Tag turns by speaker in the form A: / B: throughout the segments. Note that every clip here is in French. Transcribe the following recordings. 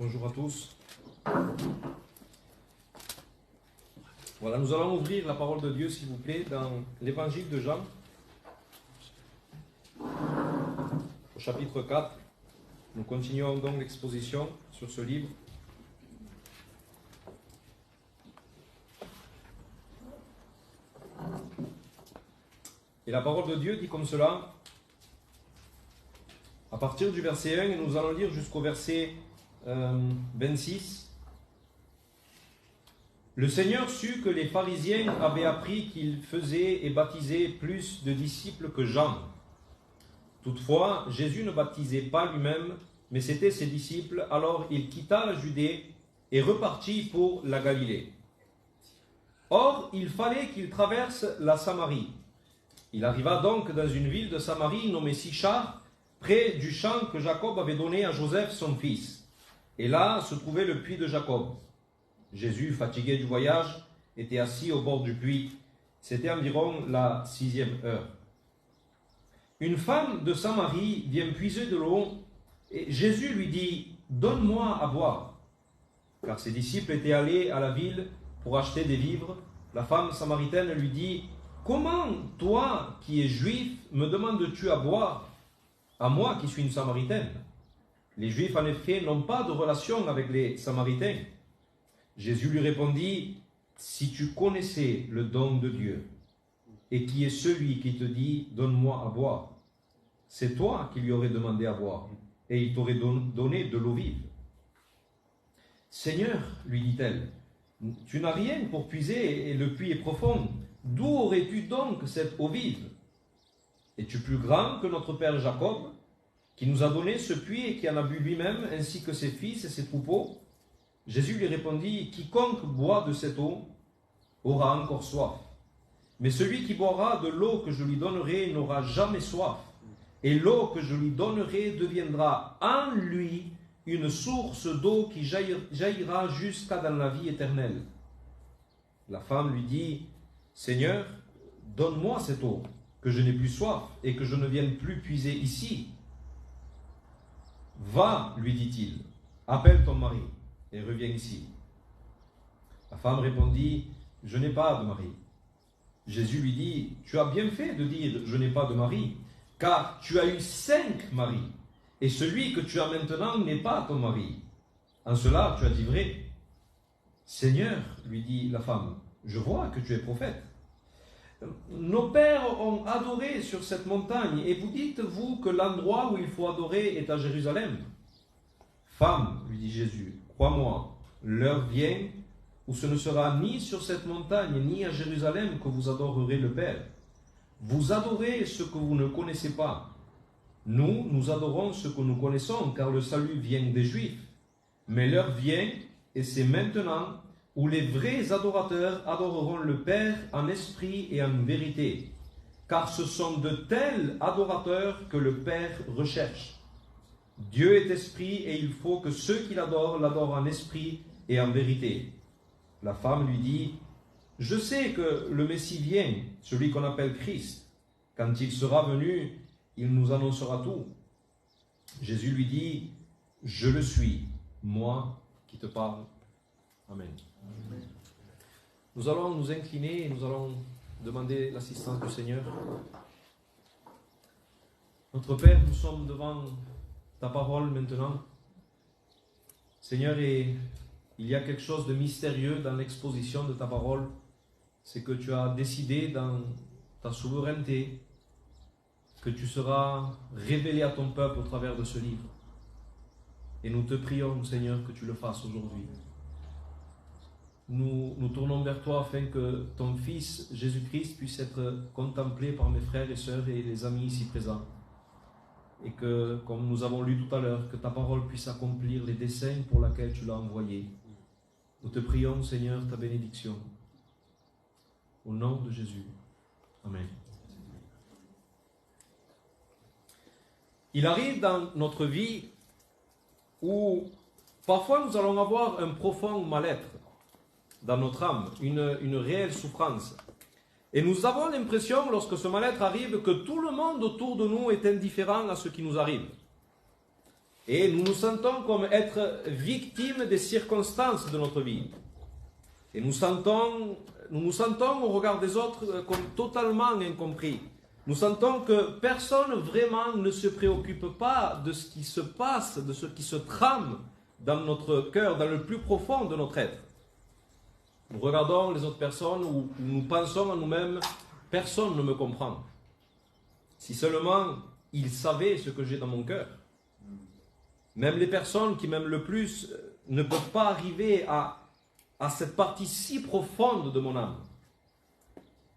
A: Bonjour à tous. Voilà, nous allons ouvrir la parole de Dieu, s'il vous plaît, dans l'évangile de Jean, au chapitre 4. Nous continuons donc l'exposition sur ce livre. Et la parole de Dieu dit comme cela, à partir du verset 1, et nous allons lire jusqu'au verset 26. Le Seigneur sut que les pharisiens avaient appris qu'il faisait et baptisait plus de disciples que Jean. Toutefois, Jésus ne baptisait pas lui-même, mais c'étaient ses disciples. Alors il quitta la Judée et repartit pour la Galilée. Or, il fallait qu'il traverse la Samarie. Il arriva donc dans une ville de Samarie nommée Sichar, près du champ que Jacob avait donné à Joseph son fils. Et là se trouvait le puits de Jacob. Jésus, fatigué du voyage, était assis au bord du puits. C'était environ la 6e heure. Une femme de Samarie vient puiser de l'eau, et Jésus lui dit « Donne-moi à boire ». Car ses disciples étaient allés à la ville pour acheter des vivres. La femme samaritaine lui dit « Comment, toi qui es juif, me demandes-tu à boire, à moi qui suis une Samaritaine ?» Les Juifs, en effet, n'ont pas de relation avec les Samaritains. Jésus lui répondit, « Si tu connaissais le don de Dieu, et qui est celui qui te dit, donne-moi à boire, c'est toi qui lui aurais demandé à boire, et il t'aurait donné de l'eau vive. » Seigneur, lui dit-elle, tu n'as rien pour puiser, et le puits est profond. D'où aurais-tu donc cette eau vive? Es-tu plus grand que notre père Jacob, qui nous a donné ce puits et qui en a bu lui-même, ainsi que ses fils et ses troupeaux? Jésus lui répondit, quiconque boit de cette eau aura encore soif. Mais celui qui boira de l'eau que je lui donnerai n'aura jamais soif. Et l'eau que je lui donnerai deviendra en lui une source d'eau qui jaillira jusqu'à dans la vie éternelle. La femme lui dit, Seigneur, donne-moi cette eau, que je n'ai plus soif et que je ne vienne plus puiser ici. Va, lui dit-il, appelle ton mari et reviens ici. La femme répondit, je n'ai pas de mari. Jésus lui dit, tu as bien fait de dire, je n'ai pas de mari, car tu as eu 5 maris, et celui que tu as maintenant n'est pas ton mari. En cela, tu as dit vrai. Seigneur, lui dit la femme, je vois que tu es prophète. Nos pères ont adoré sur cette montagne, et vous dites, vous, que l'endroit où il faut adorer est à Jérusalem. Femme, lui dit Jésus, crois-moi, l'heure vient où ce ne sera ni sur cette montagne, ni à Jérusalem que vous adorerez le Père. Vous adorez ce que vous ne connaissez pas. Nous adorons ce que nous connaissons, car le salut vient des Juifs. Mais l'heure vient, et c'est maintenant, où les vrais adorateurs adoreront le Père en esprit et en vérité. Car ce sont de tels adorateurs que le Père recherche. Dieu est esprit, et il faut que ceux qui l'adorent en esprit et en vérité. La femme lui dit, je sais que le Messie vient, celui qu'on appelle Christ. Quand il sera venu, il nous annoncera tout. Jésus lui dit, je le suis, moi qui te parle. Amen. Amen. Nous allons nous incliner et nous allons demander l'assistance du Seigneur. Notre Père, nous sommes devant ta parole maintenant. Seigneur, et il y a quelque chose de mystérieux dans l'exposition de ta parole. C'est que tu as décidé dans ta souveraineté que tu seras révélé à ton peuple au travers de ce livre. Et nous te prions, Seigneur, que tu le fasses aujourd'hui. Nous tournons vers toi afin que ton Fils, Jésus-Christ, puisse être contemplé par mes frères et sœurs et les amis ici présents. Et que, comme nous avons lu tout à l'heure, que ta parole puisse accomplir les desseins pour lesquels tu l'as envoyée. Nous te prions, Seigneur, ta bénédiction. Au nom de Jésus. Amen. Il arrive dans notre vie où parfois nous allons avoir un profond mal-être dans notre âme, une réelle souffrance. Et nous avons l'impression, lorsque ce mal-être arrive, que tout le monde autour de nous est indifférent à ce qui nous arrive. Et nous nous sentons comme être victimes des circonstances de notre vie. Et nous nous sentons au regard des autres comme totalement incompris. Nous sentons que personne vraiment ne se préoccupe pas de ce qui se passe, de ce qui se trame dans notre cœur, dans le plus profond de notre être. Nous regardons les autres personnes ou nous pensons à nous-mêmes, personne ne me comprend. Si seulement ils savaient ce que j'ai dans mon cœur. Même les personnes qui m'aiment le plus ne peuvent pas arriver à cette partie si profonde de mon âme.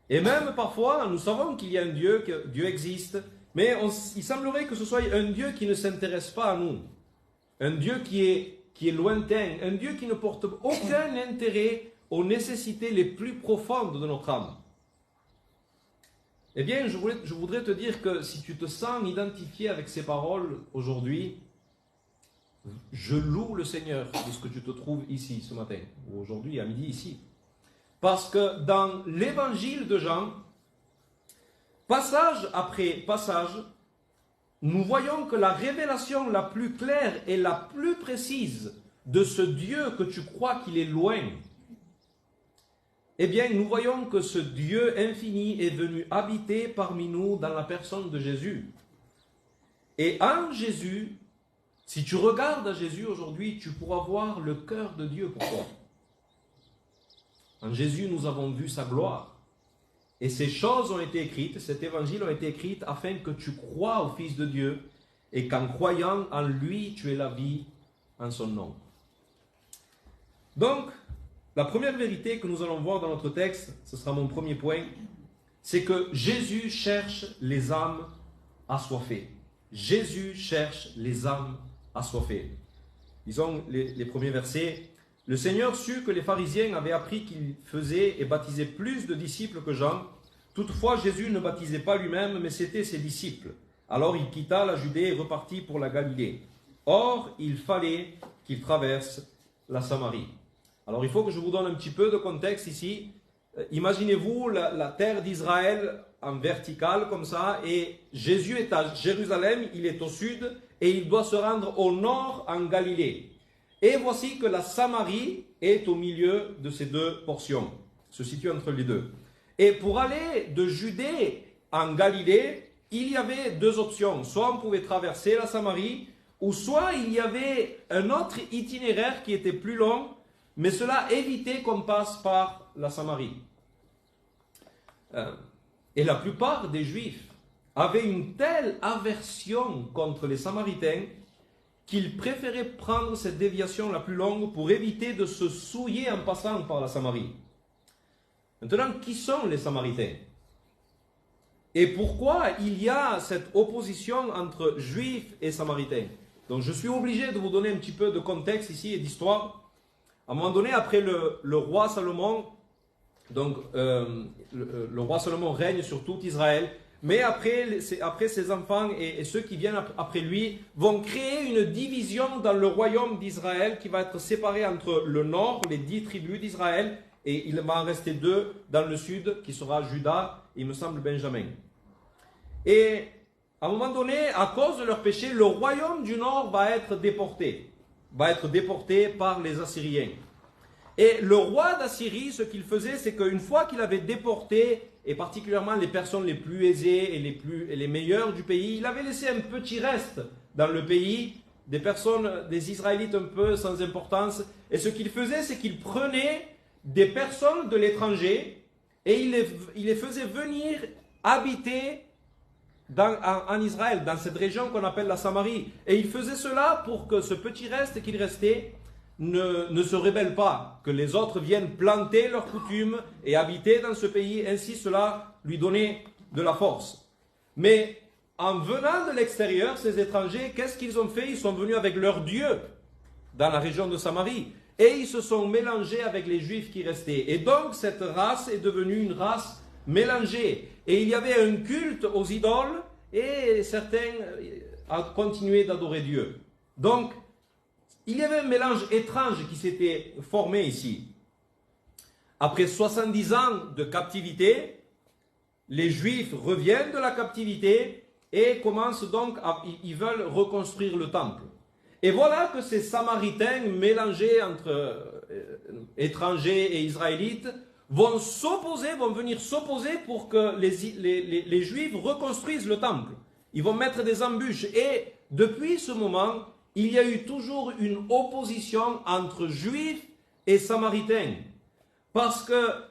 A: Et même parfois, nous savons qu'il y a un Dieu, que Dieu existe, mais il semblerait que ce soit un Dieu qui ne s'intéresse pas à nous. Un Dieu qui est lointain, un Dieu qui ne porte aucun intérêt aux nécessités les plus profondes de notre âme. Eh bien, je voudrais te dire que si tu te sens identifié avec ces paroles aujourd'hui, je loue le Seigneur de ce que tu te trouves ici ce matin, ou aujourd'hui à midi ici. Parce que dans l'évangile de Jean, passage après passage, nous voyons que la révélation la plus claire et la plus précise de ce Dieu que tu crois qu'il est loin, eh bien, nous voyons que ce Dieu infini est venu habiter parmi nous dans la personne de Jésus. Et en Jésus, si tu regardes à Jésus aujourd'hui, tu pourras voir le cœur de Dieu pour toi. En Jésus, nous avons vu sa gloire. Et ces choses ont été écrites, cet évangile a été écrit afin que tu crois au Fils de Dieu et qu'en croyant en lui, tu aies la vie en son nom. Donc, la première vérité que nous allons voir dans notre texte, ce sera mon premier point, c'est que Jésus cherche les âmes assoiffées. Jésus cherche les âmes assoiffées. Disons les premiers versets. Le Seigneur sut que les pharisiens avaient appris qu'il faisait et baptisait plus de disciples que Jean. Toutefois, Jésus ne baptisait pas lui-même, mais c'était ses disciples. Alors il quitta la Judée et repartit pour la Galilée. Or, il fallait qu'il traverse la Samarie. Alors, il faut que je vous donne un petit peu de contexte ici. Imaginez-vous la terre d'Israël en verticale comme ça, et Jésus est à Jérusalem, il est au sud, et il doit se rendre au nord en Galilée. Et voici que la Samarie est au milieu de ces deux portions, se situe entre les deux. Et pour aller de Judée en Galilée, il y avait deux options. Soit on pouvait traverser la Samarie, ou soit il y avait un autre itinéraire qui était plus long, mais cela évitait qu'on passe par la Samarie. Et la plupart des Juifs avaient une telle aversion contre les Samaritains qu'ils préféraient prendre cette déviation la plus longue pour éviter de se souiller en passant par la Samarie. Maintenant, qui sont les Samaritains? Et pourquoi il y a cette opposition entre Juifs et Samaritains? Donc je suis obligé de vous donner un petit peu de contexte ici et d'histoire. À un moment donné, après le roi Salomon, donc le roi Salomon règne sur tout Israël, mais après ses enfants et ceux qui viennent après lui vont créer une division dans le royaume d'Israël qui va être séparée entre le nord, les 10 tribus d'Israël, et il va en rester 2 dans le sud, qui sera Juda, il me semble Benjamin. Et à un moment donné, à cause de leur péché, le royaume du nord va être déporté par les Assyriens. Et le roi d'Assyrie, ce qu'il faisait, c'est qu'une fois qu'il avait déporté, et particulièrement les personnes les plus aisées et les meilleures du pays, il avait laissé un petit reste dans le pays, des personnes, des Israélites un peu sans importance. Et ce qu'il faisait, c'est qu'il prenait des personnes de l'étranger et il les faisait venir habiter en Israël, dans cette région qu'on appelle la Samarie. Et il faisait cela pour que ce petit reste qu'il restait ne se rebelle pas, que les autres viennent planter leurs coutumes et habiter dans ce pays, ainsi cela lui donnait de la force. Mais en venant de l'extérieur, ces étrangers, qu'est-ce qu'ils ont fait? Ils sont venus avec leur Dieu dans la région de Samarie et ils se sont mélangés avec les Juifs qui restaient. Et donc cette race est devenue une race mélangée. Et il y avait un culte aux idoles et certains ont continué d'adorer Dieu. Donc, il y avait un mélange étrange qui s'était formé ici. Après 70 ans de captivité, les Juifs reviennent de la captivité et commencent donc ils veulent reconstruire le temple. Et voilà que ces Samaritains mélangés entre étrangers et Israélites vont venir s'opposer pour que les Juifs reconstruisent le temple. Ils vont mettre des embûches. Et depuis ce moment, il y a eu toujours une opposition entre Juifs et Samaritains. Parce que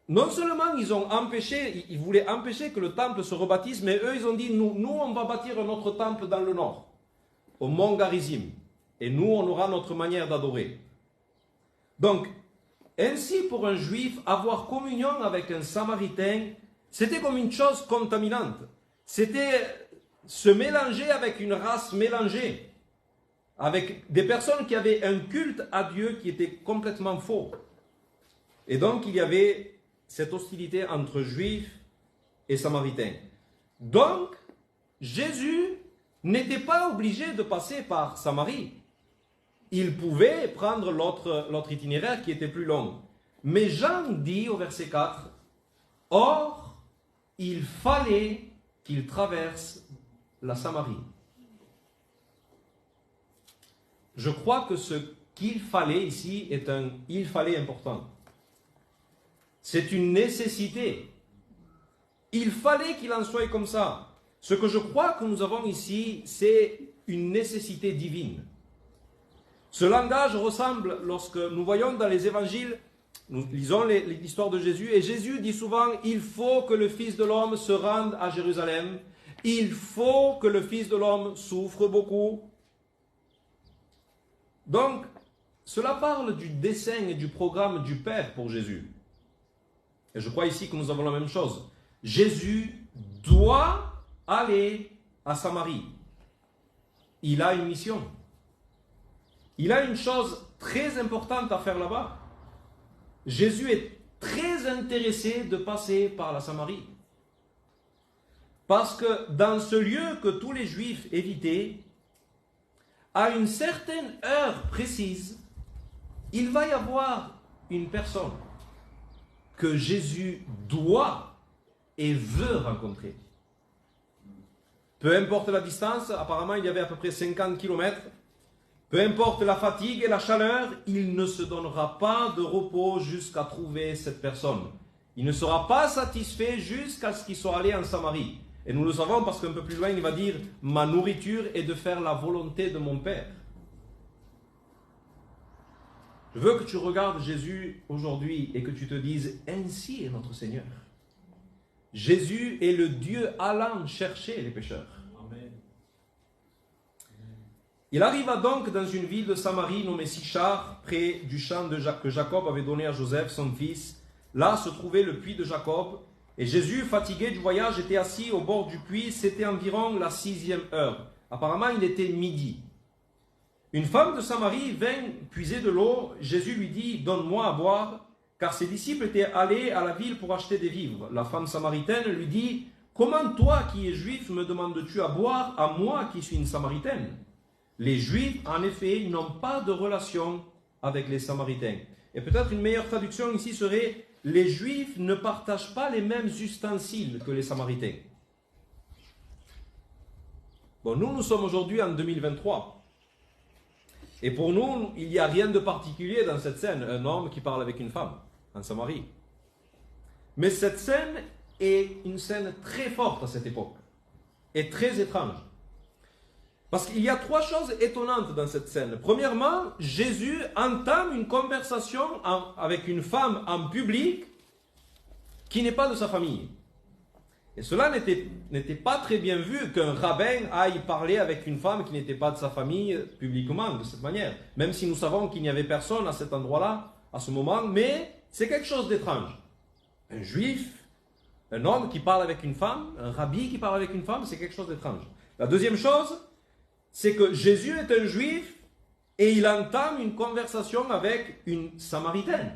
A: non seulement ils voulaient empêcher que le temple se rebâtisse, mais eux ils ont dit, nous on va bâtir notre temple dans le nord, au mont Garizim. Et nous on aura notre manière d'adorer. Donc, ainsi pour un juif, avoir communion avec un samaritain, c'était comme une chose contaminante. C'était se mélanger avec une race mélangée, avec des personnes qui avaient un culte à Dieu qui était complètement faux. Et donc il y avait cette hostilité entre juifs et samaritains. Donc, Jésus n'était pas obligé de passer par Samarie. Il pouvait prendre l'autre itinéraire qui était plus long. Mais Jean dit au verset 4, « Or, il fallait qu'il traverse la Samarie. » Je crois que ce qu'il fallait ici est un « il fallait » important. C'est une nécessité. Il fallait qu'il en soit comme ça. Ce que je crois que nous avons ici, c'est une nécessité divine. Ce langage ressemble, lorsque nous voyons dans les évangiles, nous lisons l'histoire de Jésus, et Jésus dit souvent, il faut que le Fils de l'homme se rende à Jérusalem, il faut que le Fils de l'homme souffre beaucoup. Donc, cela parle du dessein et du programme du Père pour Jésus. Et je crois ici que nous avons la même chose. Jésus doit aller à Samarie. Il a une mission. Il a une chose très importante à faire là-bas. Jésus est très intéressé de passer par la Samarie. Parce que dans ce lieu que tous les Juifs évitaient, à une certaine heure précise, il va y avoir une personne que Jésus doit et veut rencontrer. Peu importe la distance, apparemment il y avait à peu près 50 km, peu importe la fatigue et la chaleur, il ne se donnera pas de repos jusqu'à trouver cette personne. Il ne sera pas satisfait jusqu'à ce qu'il soit allé en Samarie. Et nous le savons parce qu'un peu plus loin, il va dire « Ma nourriture est de faire la volonté de mon Père ». Je veux que tu regardes Jésus aujourd'hui et que tu te dises « Ainsi est notre Seigneur ». Jésus est le Dieu allant chercher les pécheurs. Amen. Il arriva donc dans une ville de Samarie nommée Sichar, près du champ que Jacob avait donné à Joseph, son fils. Là se trouvait le puits de Jacob. Et Jésus, fatigué du voyage, était assis au bord du puits. C'était environ la 6e heure. Apparemment, il était midi. Une femme de Samarie vint puiser de l'eau. Jésus lui dit, « Donne-moi à boire ». Car ses disciples étaient allés à la ville pour acheter des vivres. La femme samaritaine lui dit, « Comment toi qui es juif me demandes-tu à boire à moi qui suis une samaritaine ?» Les juifs, en effet, n'ont pas de relation avec les samaritains. Et peut-être une meilleure traduction ici serait, « Les juifs ne partagent pas les mêmes ustensiles que les samaritains. » Bon, nous sommes aujourd'hui en 2023. Et pour nous, il n'y a rien de particulier dans cette scène. Un homme qui parle avec une femme en Samarie. Mais cette scène est une scène très forte à cette époque. Et très étrange. Parce qu'il y a 3 choses étonnantes dans cette scène. Premièrement, Jésus entame une conversation avec une femme en public qui n'est pas de sa famille. Et cela n'était pas très bien vu qu'un rabbin aille parler avec une femme qui n'était pas de sa famille publiquement, de cette manière. Même si nous savons qu'il n'y avait personne à cet endroit-là, à ce moment, mais c'est quelque chose d'étrange. Un juif, un homme qui parle avec une femme, un rabbi qui parle avec une femme, c'est quelque chose d'étrange. La deuxième chose, c'est que Jésus est un juif et il entame une conversation avec une samaritaine.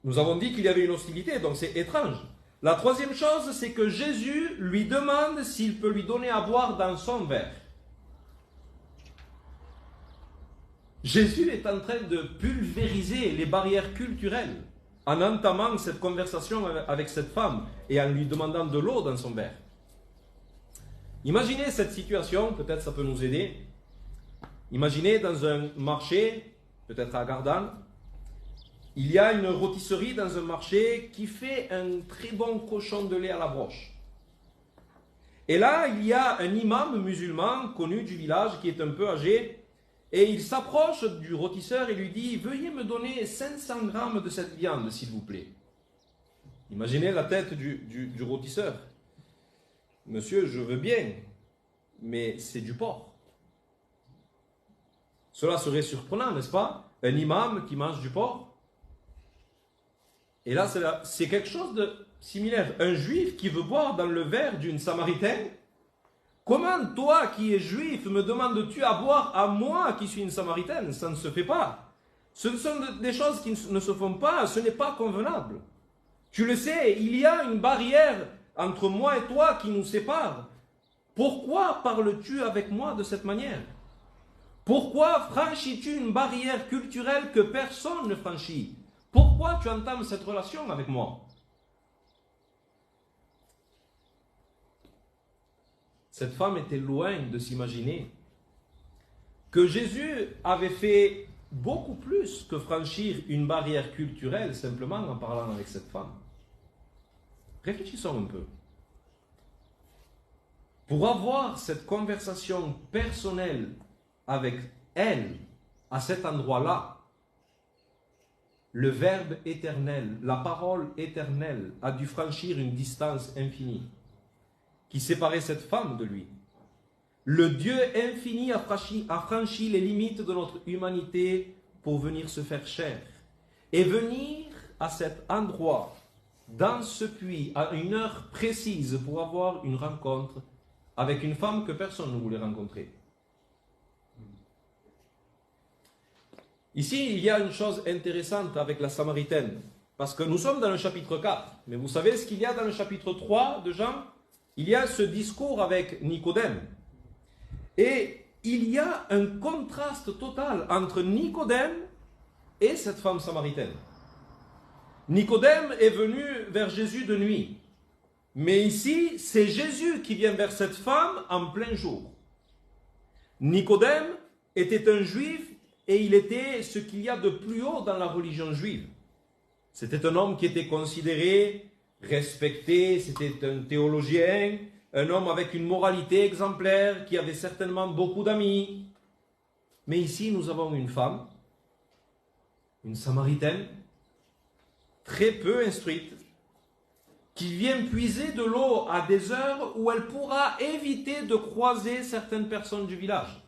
A: Nous avons dit qu'il y avait une hostilité, donc c'est étrange. La troisième chose, c'est que Jésus lui demande s'il peut lui donner à boire dans son verre. Jésus est en train de pulvériser les barrières culturelles en entamant cette conversation avec cette femme et en lui demandant de l'eau dans son verre. Imaginez cette situation, peut-être ça peut nous aider. Imaginez dans un marché, peut-être à Gardanne, il y a une rôtisserie dans un marché qui fait un très bon cochon de lait à la broche. Et là, il y a un imam musulman connu du village qui est un peu âgé et il s'approche du rôtisseur et lui dit « Veuillez me donner 500 grammes de cette viande, s'il vous plaît. » Imaginez la tête du rôtisseur. « Monsieur, je veux bien, mais c'est du porc. » Cela serait surprenant, n'est-ce pas? Un imam qui mange du porc. Et là, c'est quelque chose de similaire. Un juif qui veut boire dans le verre d'une samaritaine. Comment toi qui es juif me demandes-tu à boire à moi qui suis une samaritaine? Ça ne se fait pas. Ce sont des choses qui ne se font pas. Ce n'est pas convenable. Tu le sais, il y a une barrière entre moi et toi qui nous sépare. Pourquoi parles-tu avec moi de cette manière? Pourquoi franchis-tu une barrière culturelle que personne ne franchit? Pourquoi tu entames cette relation avec moi? Cette femme était loin de s'imaginer que Jésus avait fait beaucoup plus que franchir une barrière culturelle simplement en parlant avec cette femme. Réfléchissons un peu. Pour avoir cette conversation personnelle avec elle, à cet endroit-là, le Verbe éternel, la parole éternelle a dû franchir une distance infinie qui séparait cette femme de lui. Le Dieu infini a franchi les limites de notre humanité pour venir se faire chair et venir à cet endroit, dans ce puits, à une heure précise pour avoir une rencontre avec une femme que personne ne voulait rencontrer. Ici, il y a une chose intéressante avec la Samaritaine, parce que nous sommes dans le chapitre 4, mais vous savez ce qu'il y a dans le chapitre 3 de Jean? Il y a ce discours avec Nicodème. Et il y a un contraste total entre Nicodème et cette femme samaritaine. Nicodème est venu vers Jésus de nuit, mais ici, c'est Jésus qui vient vers cette femme en plein jour. Nicodème était un juif et il était ce qu'il y a de plus haut dans la religion juive. C'était un homme qui était considéré, respecté, c'était un théologien, un homme avec une moralité exemplaire, qui avait certainement beaucoup d'amis. Mais ici, nous avons une femme, une Samaritaine, très peu instruite, qui vient puiser de l'eau à des heures où elle pourra éviter de croiser certaines personnes du village.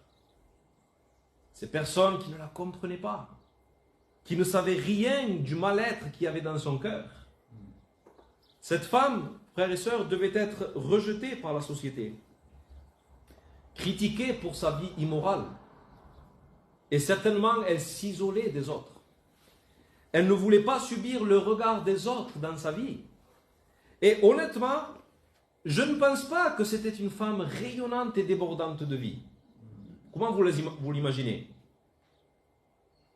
A: Ces personnes qui ne la comprenaient pas, qui ne savaient rien du mal-être qu'il y avait dans son cœur. Cette femme, frères et sœurs, devait être rejetée par la société, critiquée pour sa vie immorale. Et certainement, elle s'isolait des autres. Elle ne voulait pas subir le regard des autres dans sa vie. Et honnêtement, je ne pense pas que c'était une femme rayonnante et débordante de vie. Comment vous l'imaginez?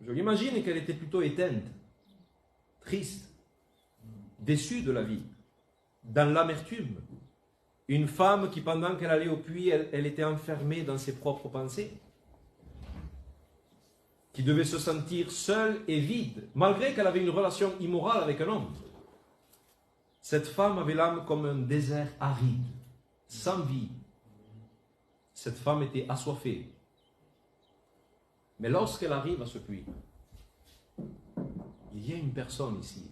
A: Je l'imagine qu'elle était plutôt éteinte, triste, déçue de la vie, dans l'amertume. Une femme qui, pendant qu'elle allait au puits, elle était enfermée dans ses propres pensées, qui devait se sentir seule et vide, malgré qu'elle avait une relation immorale avec un homme. Cette femme avait l'âme comme un désert aride, sans vie. Cette femme était assoiffée. Mais lorsqu'elle arrive à ce puits, il y a une personne ici,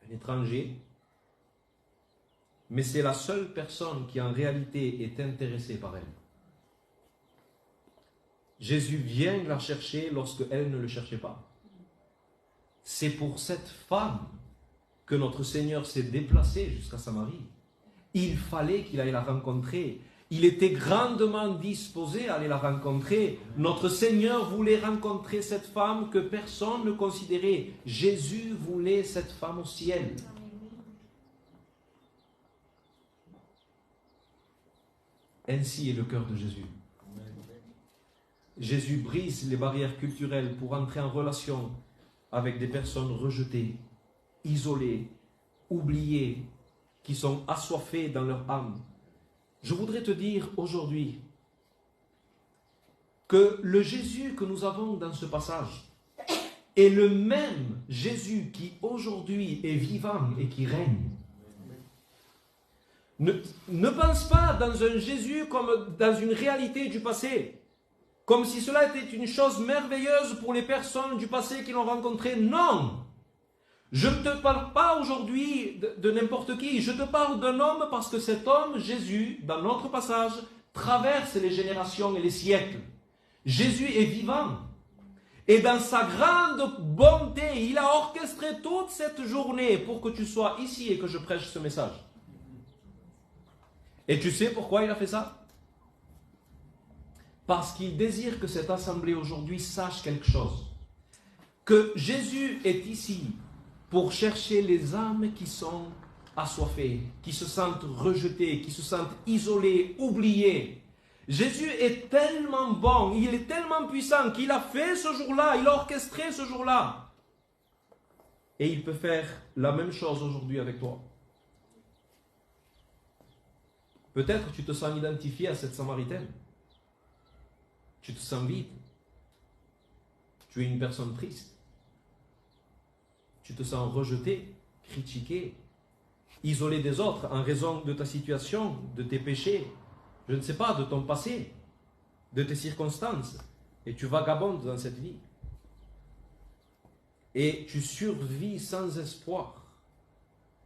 A: un étranger, mais c'est la seule personne qui en réalité est intéressée par elle. Jésus vient la chercher lorsque elle ne le cherchait pas. C'est pour cette femme que notre Seigneur s'est déplacé jusqu'à Samarie. Il fallait qu'il aille la rencontrer. Il était grandement disposé à aller la rencontrer. Notre Seigneur voulait rencontrer cette femme que personne ne considérait. Jésus voulait cette femme au ciel. Ainsi est le cœur de Jésus. Jésus brise les barrières culturelles pour entrer en relation avec des personnes rejetées, isolées, oubliées, qui sont assoiffées dans leur âme.
B: Je voudrais te dire aujourd'hui que le Jésus que nous avons dans ce passage est le même Jésus qui aujourd'hui est vivant et qui règne. Ne pense pas dans un Jésus comme dans une réalité du passé, comme si cela était une chose merveilleuse pour les personnes du passé qui l'ont rencontré. Non! Je ne te parle pas aujourd'hui de n'importe qui, je te parle d'un homme parce que cet homme, Jésus, dans notre passage, traverse les générations et les siècles. Jésus est vivant. Et dans sa grande bonté, il a orchestré toute cette journée pour que tu sois ici et que je prêche ce message. Et tu sais pourquoi il a fait ça? Parce qu'il désire que cette assemblée aujourd'hui sache quelque chose. Que Jésus est ici pour chercher les âmes qui sont assoiffées, qui se sentent rejetées, qui se sentent isolées, oubliées. Jésus est tellement bon, il est tellement puissant qu'il a fait ce jour-là, il a orchestré ce jour-là. Et il peut faire la même chose aujourd'hui avec toi. Peut-être tu te sens identifié à cette Samaritaine. Tu te sens vide. Tu es une personne triste. Tu te sens rejeté, critiqué, isolé des autres en raison de ta situation, de tes péchés, je ne sais pas, de ton passé, de tes circonstances. Et tu vagabondes dans cette vie. Et tu survis sans espoir,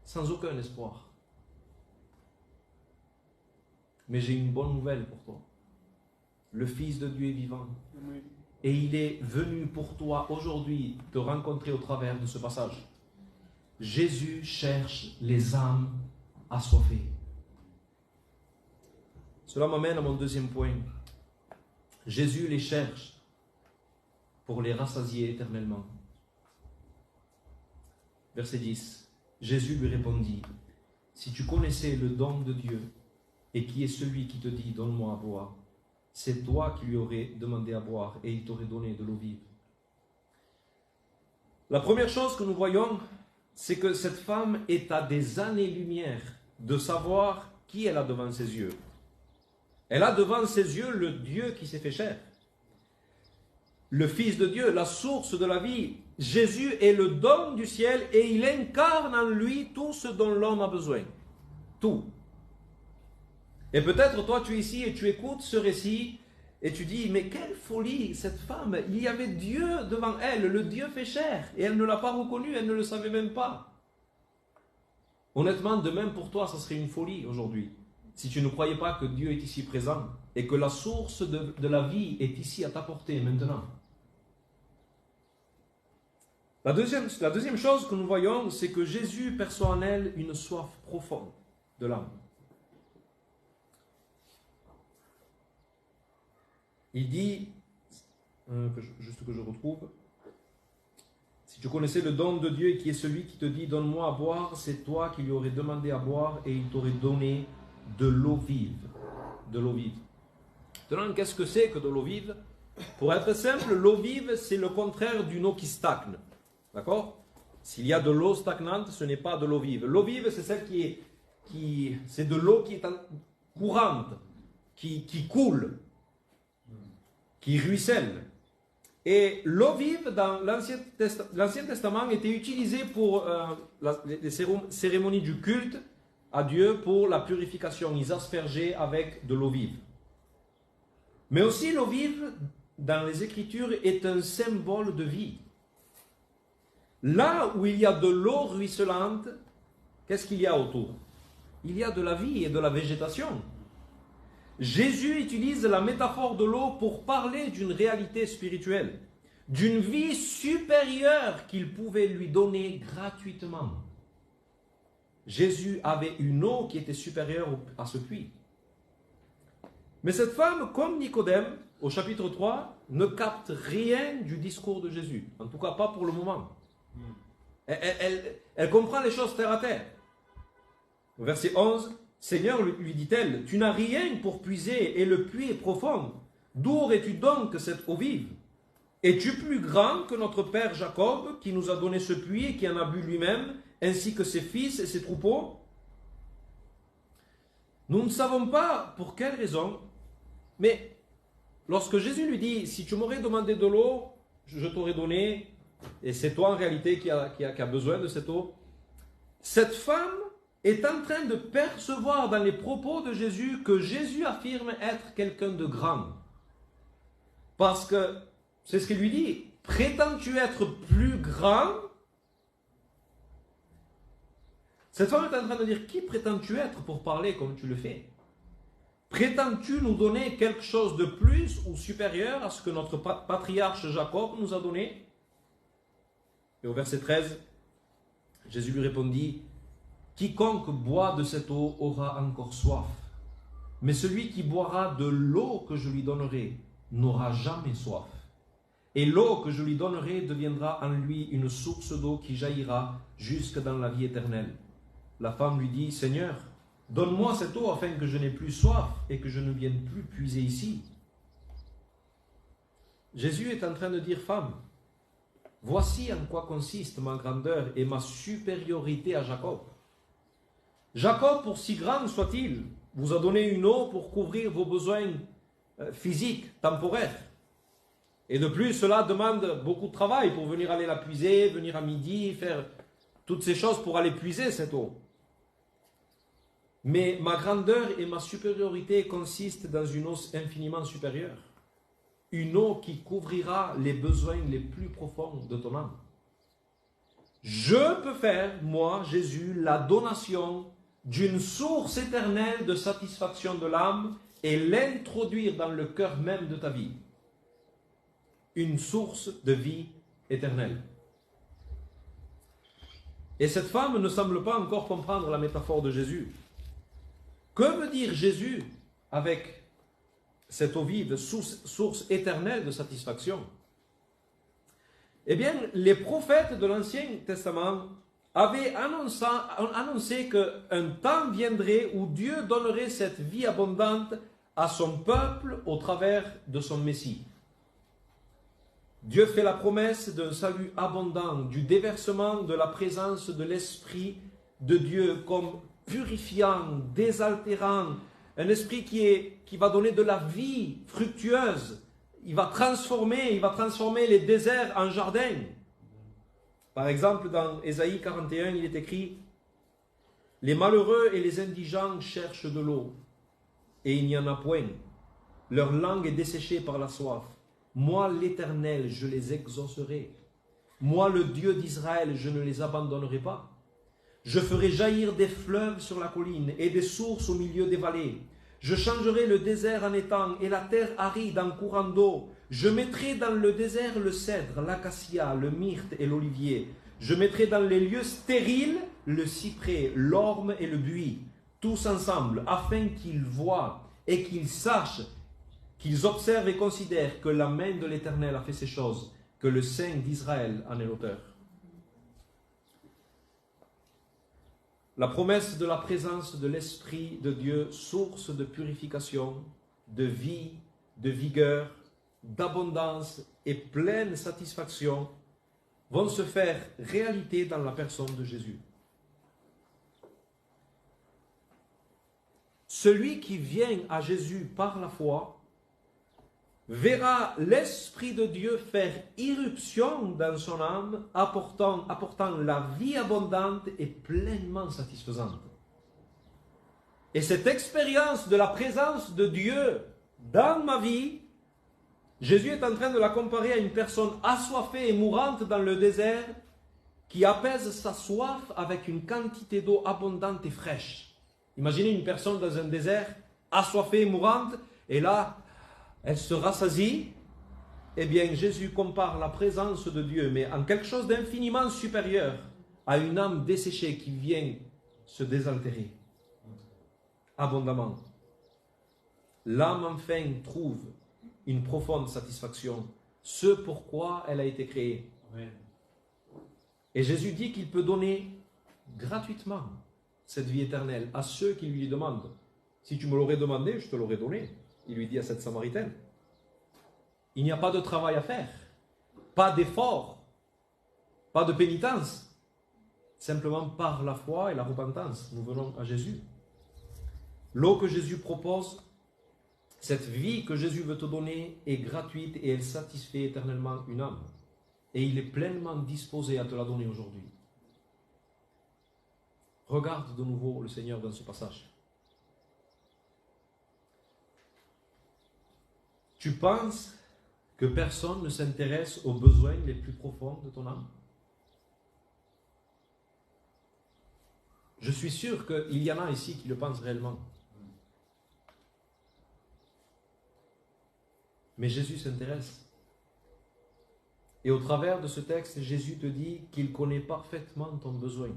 B: sans aucun espoir. Mais j'ai une bonne nouvelle pour toi. Le Fils de Dieu est vivant. Oui. Et il est venu pour toi aujourd'hui te rencontrer au travers de ce passage. Jésus cherche les âmes assoiffées. Cela m'amène à mon deuxième point. Jésus les cherche pour les rassasier éternellement. Verset 10. Jésus lui répondit, « Si tu connaissais le don de Dieu et qui est celui qui te dit, donne-moi à boire, c'est toi qui lui aurais demandé à boire et il t'aurait donné de l'eau vive. » La première chose que nous voyons, c'est que cette femme est à des années-lumière de savoir qui elle a devant ses yeux. Elle a devant ses yeux le Dieu qui s'est fait chair. Le Fils de Dieu, la source de la vie. Jésus est le don du ciel et il incarne en lui tout ce dont l'homme a besoin. Tout. Et peut-être toi tu es ici et tu écoutes ce récit et tu dis, mais quelle folie cette femme, il y avait Dieu devant elle, le Dieu fait chair et elle ne l'a pas reconnu, elle ne le savait même pas. Honnêtement, de même pour toi, ça serait une folie aujourd'hui. Si tu ne croyais pas que Dieu est ici présent et que la source de la vie est ici à ta portée maintenant. La deuxième chose que nous voyons, c'est que Jésus perçoit en elle une soif profonde de l'âme. Il dit, juste que je retrouve, « Si tu connaissais le don de Dieu qui est celui qui te dit, donne-moi à boire, c'est toi qui lui aurais demandé à boire et il t'aurait donné de l'eau vive. » De l'eau vive. Maintenant, qu'est-ce que c'est que de l'eau vive? Pour être simple, l'eau vive, c'est le contraire d'une eau qui stagne. D'accord? S'il y a de l'eau stagnante, ce n'est pas de l'eau vive. L'eau vive, c'est celle c'est de l'eau qui est courante, qui coule, qui ruisselle. Et l'eau vive, dans l'Ancien Testament, était utilisée pour les cérémonies du culte à Dieu pour la purification. Ils aspergeaient avec de l'eau vive. Mais aussi l'eau vive, dans les Écritures, est un symbole de vie. Là où il y a de l'eau ruisselante, qu'est-ce qu'il y a autour? Il y a de la vie et de la végétation. Jésus utilise la métaphore de l'eau pour parler d'une réalité spirituelle, d'une vie supérieure qu'il pouvait lui donner gratuitement. Jésus avait une eau qui était supérieure à ce puits. Mais cette femme, comme Nicodème, au chapitre 3, ne capte rien du discours de Jésus. En tout cas, pas pour le moment. Elle comprend les choses terre à terre. Au verset 11, « Seigneur, lui dit-elle, tu n'as rien pour puiser et le puits est profond. D'où aurais-tu donc cette eau vive? Es-tu plus grand que notre père Jacob, qui nous a donné ce puits et qui en a bu lui-même, ainsi que ses fils et ses troupeaux ?» Nous ne savons pas pour quelle raison, mais lorsque Jésus lui dit, si tu m'aurais demandé de l'eau, je t'aurais donné, et c'est toi en réalité qui a besoin de cette eau, cette femme est en train de percevoir dans les propos de Jésus que Jésus affirme être quelqu'un de grand. Parce que c'est ce qu'il lui dit. Prétends-tu être plus grand? Cette femme est en train de dire, qui prétends-tu être pour parler comme tu le fais? Prétends-tu nous donner quelque chose de plus ou supérieur à ce que notre patriarche Jacob nous a donné? Et au verset 13, Jésus lui répondit, quiconque boit de cette eau aura encore soif, mais celui qui boira de l'eau que je lui donnerai n'aura jamais soif. Et l'eau que je lui donnerai deviendra en lui une source d'eau qui jaillira jusque dans la vie éternelle. La femme lui dit, Seigneur, donne-moi cette eau afin que je n'ai plus soif et que je ne vienne plus puiser ici. Jésus est en train de dire, femme, voici en quoi consiste ma grandeur et ma supériorité à Jacob. Jacob, pour si grand soit-il, vous a donné une eau pour couvrir vos besoins physiques, temporaires. Et de plus, cela demande beaucoup de travail pour venir aller la puiser, venir à midi, faire toutes ces choses pour aller puiser cette eau. Mais ma grandeur et ma supériorité consistent dans une eau infiniment supérieure. Une eau qui couvrira les besoins les plus profonds de ton âme. Je peux faire, moi, Jésus, la donation d'une source éternelle de satisfaction de l'âme et l'introduire dans le cœur même de ta vie. Une source de vie éternelle. Et cette femme ne semble pas encore comprendre la métaphore de Jésus. Que veut dire Jésus avec cette eau vive, source éternelle de satisfaction? Eh bien, les prophètes de l'Ancien Testament avaient annoncé qu'un temps viendrait où Dieu donnerait cette vie abondante à son peuple au travers de son Messie. Dieu fait la promesse d'un salut abondant, du déversement de la présence de l'Esprit de Dieu comme purifiant, désaltérant, un esprit qui va donner de la vie fructueuse. Il va transformer les déserts en jardins. Par exemple, dans Ésaïe 41, il est écrit « Les malheureux et les indigents cherchent de l'eau, et il n'y en a point. Leur langue est desséchée par la soif. Moi, l'Éternel, je les exaucerai. Moi, le Dieu d'Israël, je ne les abandonnerai pas. Je ferai jaillir des fleuves sur la colline et des sources au milieu des vallées. Je changerai le désert en étang et la terre aride en courant d'eau. Je mettrai dans le désert le cèdre, l'acacia, le myrte et l'olivier. Je mettrai dans les lieux stériles le cyprès, l'orme et le buis, tous ensemble, afin qu'ils voient et qu'ils sachent, qu'ils observent et considèrent que la main de l'Éternel a fait ces choses, que le Saint d'Israël en est l'auteur. La promesse de la présence de l'Esprit de Dieu, source de purification, de vie, de vigueur, d'abondance et pleine satisfaction, vont se faire réalité dans la personne de Jésus. Celui qui vient à Jésus par la foi verra l'Esprit de Dieu faire irruption dans son âme, apportant la vie abondante et pleinement satisfaisante. Et cette expérience de la présence de Dieu dans ma vie, Jésus est en train de la comparer à une personne assoiffée et mourante dans le désert qui apaise sa soif avec une quantité d'eau abondante et fraîche. Imaginez une personne dans un désert, assoiffée et mourante, et là, elle se rassasie. Eh bien, Jésus compare la présence de Dieu, mais en quelque chose d'infiniment supérieur, à une âme desséchée qui vient se désaltérer abondamment. L'âme enfin trouve une profonde satisfaction, ce pourquoi elle a été créée. Amen. Et Jésus dit qu'il peut donner gratuitement cette vie éternelle à ceux qui lui demandent. Si tu me l'aurais demandé, je te l'aurais donné. Il lui dit à cette Samaritaine. Il n'y a pas de travail à faire, pas d'effort, pas de pénitence. Simplement par la foi et la repentance, nous venons à Jésus. L'eau que Jésus propose, cette vie que Jésus veut te donner est gratuite et elle satisfait éternellement une âme. Et il est pleinement disposé à te la donner aujourd'hui. Regarde de nouveau le Seigneur dans ce passage. Tu penses que personne ne s'intéresse aux besoins les plus profonds de ton âme? Je suis sûr qu'il y en a ici qui le pensent réellement. Mais Jésus s'intéresse. Et au travers de ce texte, Jésus te dit qu'il connaît parfaitement ton besoin.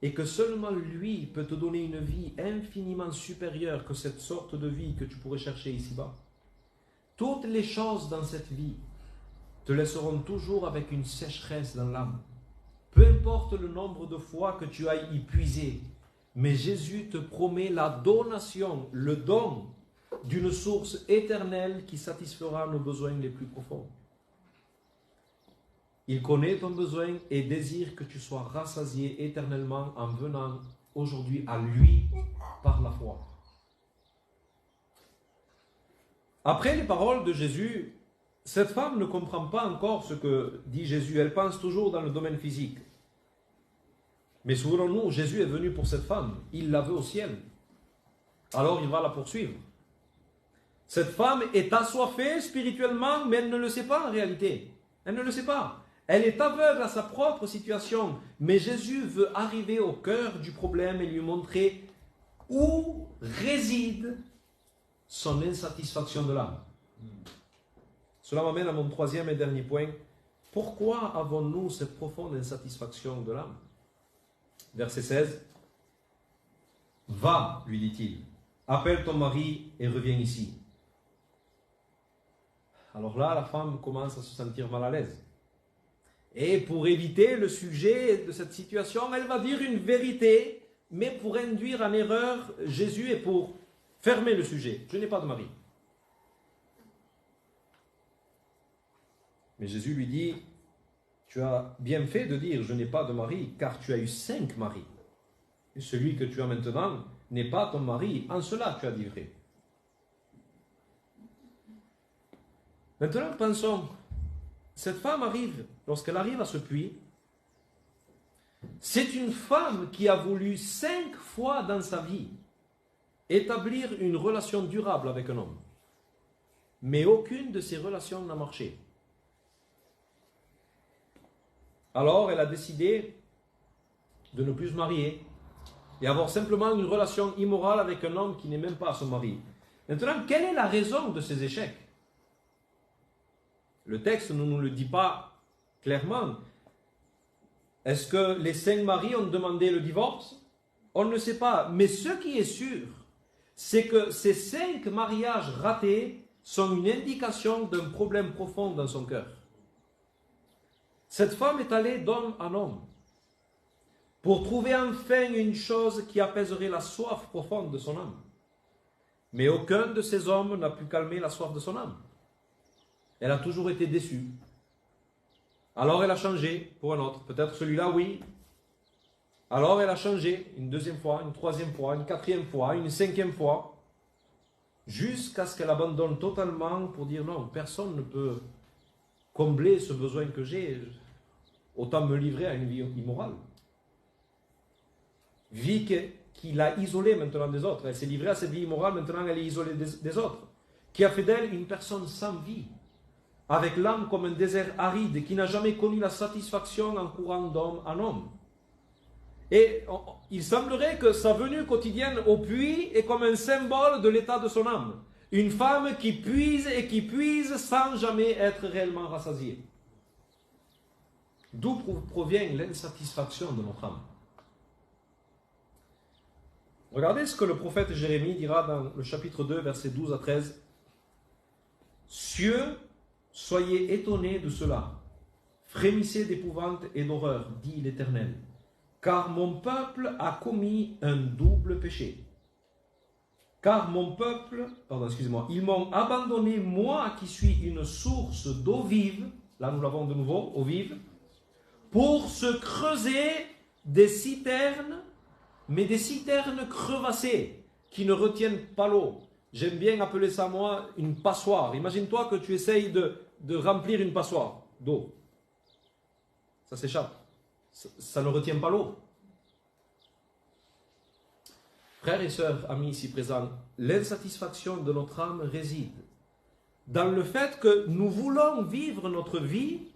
B: Et que seulement lui peut te donner une vie infiniment supérieure que cette sorte de vie que tu pourrais chercher ici-bas. Toutes les choses dans cette vie te laisseront toujours avec une sécheresse dans l'âme. Peu importe le nombre de fois que tu ailles y puiser, mais Jésus te promet la donation, le don d'une source éternelle qui satisfera nos besoins les plus profonds. Il connaît ton besoin et désire que tu sois rassasié éternellement en venant aujourd'hui à lui par la foi. Après les paroles de Jésus, cette femme ne comprend pas encore ce que dit Jésus. Elle pense toujours dans le domaine physique. Mais souvenons-nous, Jésus est venu pour cette femme. Il la veut au ciel. Alors il va la poursuivre. Cette femme est assoiffée spirituellement, mais elle ne le sait pas en réalité. Elle ne le sait pas. Elle est aveugle à sa propre situation. Mais Jésus veut arriver au cœur du problème et lui montrer où réside son insatisfaction de l'âme. Cela m'amène à mon troisième et dernier point. Pourquoi avons-nous cette profonde insatisfaction de l'âme? Verset 16. Va, lui dit-il, appelle ton mari et reviens ici. Alors là, la femme commence à se sentir mal à l'aise. Et pour éviter le sujet de cette situation, elle va dire une vérité, mais pour induire en erreur Jésus et pour fermer le sujet. Je n'ai pas de mari. Mais Jésus lui dit, tu as bien fait de dire je n'ai pas de mari, car tu as eu 5 maris. Et celui que tu as maintenant n'est pas ton mari. En cela tu as dit vrai. Maintenant pensons, cette femme arrive, lorsqu'elle arrive à ce puits, c'est une femme qui a voulu 5 fois dans sa vie établir une relation durable avec un homme. Mais aucune de ces relations n'a marché. Alors elle a décidé de ne plus se marier et avoir simplement une relation immorale avec un homme qui n'est même pas son mari. Maintenant, quelle est la raison de ces échecs? Le texte ne nous le dit pas clairement. Est-ce que les 5 maris ont demandé le divorce? On ne sait pas. Mais ce qui est sûr, c'est que ces 5 mariages ratés sont une indication d'un problème profond dans son cœur. Cette femme est allée d'homme en homme pour trouver enfin une chose qui apaiserait la soif profonde de son âme. Mais aucun de ces hommes n'a pu calmer la soif de son âme. Elle a toujours été déçue. Alors elle a changé pour un autre. Peut-être celui-là, oui. Alors elle a changé une 2e fois, une 3e fois, une 4e fois, une 5e fois, jusqu'à ce qu'elle abandonne totalement pour dire non, personne ne peut combler ce besoin que j'ai, autant me livrer à une vie immorale. Vie qui l'a isolée maintenant des autres. Elle s'est livrée à cette vie immorale, maintenant elle est isolée des autres. Qui a fait d'elle une personne sans vie, avec l'âme comme un désert aride, qui n'a jamais connu la satisfaction en courant d'homme en homme. Et il semblerait que sa venue quotidienne au puits est comme un symbole de l'état de son âme. Une femme qui puise et qui puise sans jamais être réellement rassasiée. D'où provient l'insatisfaction de notre âme? Regardez ce que le prophète Jérémie dira dans le chapitre 2, versets 12 à 13. Cieux, soyez étonnés de cela. Frémissez d'épouvante et d'horreur, dit l'Éternel. Car mon peuple a commis un double péché. Car mon peuple, ils m'ont abandonné, moi qui suis une source d'eau vive, là nous l'avons de nouveau, eau vive, pour se creuser des citernes, mais des citernes crevassées, qui ne retiennent pas l'eau. J'aime bien appeler ça, moi, une passoire. Imagine-toi que tu essayes de remplir une passoire d'eau. Ça s'échappe. Ça ne retient pas l'eau. Frères et sœurs, amis ici présents, l'insatisfaction de notre âme réside dans le fait que nous voulons vivre notre vie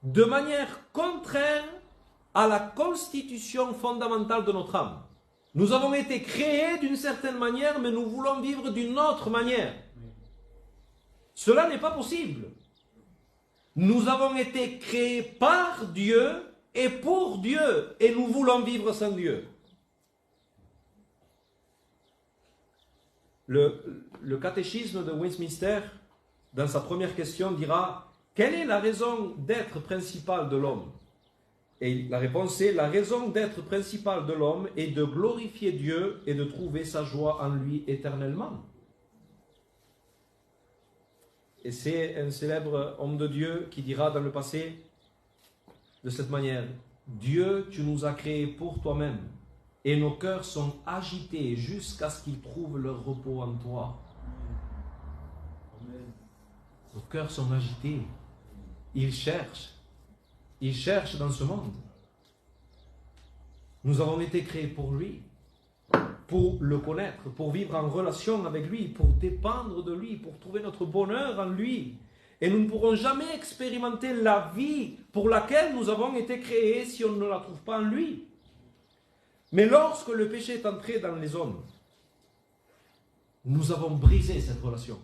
B: de manière contraire à la constitution fondamentale de notre âme. Nous avons été créés d'une certaine manière, mais nous voulons vivre d'une autre manière. Cela n'est pas possible. Nous avons été créés par Dieu et pour Dieu, et nous voulons vivre sans Dieu. Le catéchisme de Westminster, dans sa première question, dira « Quelle est la raison d'être principale de l'homme ?» Et la réponse est « La raison d'être principale de l'homme est de glorifier Dieu et de trouver sa joie en lui éternellement. » Et c'est un célèbre homme de Dieu qui dira dans le passé de cette manière « Dieu, tu nous as créés pour toi-même. Et nos cœurs sont agités jusqu'à ce qu'ils trouvent leur repos en toi. » Nos cœurs sont agités. Ils cherchent dans ce monde. Nous avons été créés pour lui, pour le connaître, pour vivre en relation avec lui, pour dépendre de lui, pour trouver notre bonheur en lui. Et nous ne pourrons jamais expérimenter la vie pour laquelle nous avons été créés si on ne la trouve pas en lui. Mais lorsque le péché est entré dans les hommes, nous avons brisé cette relation.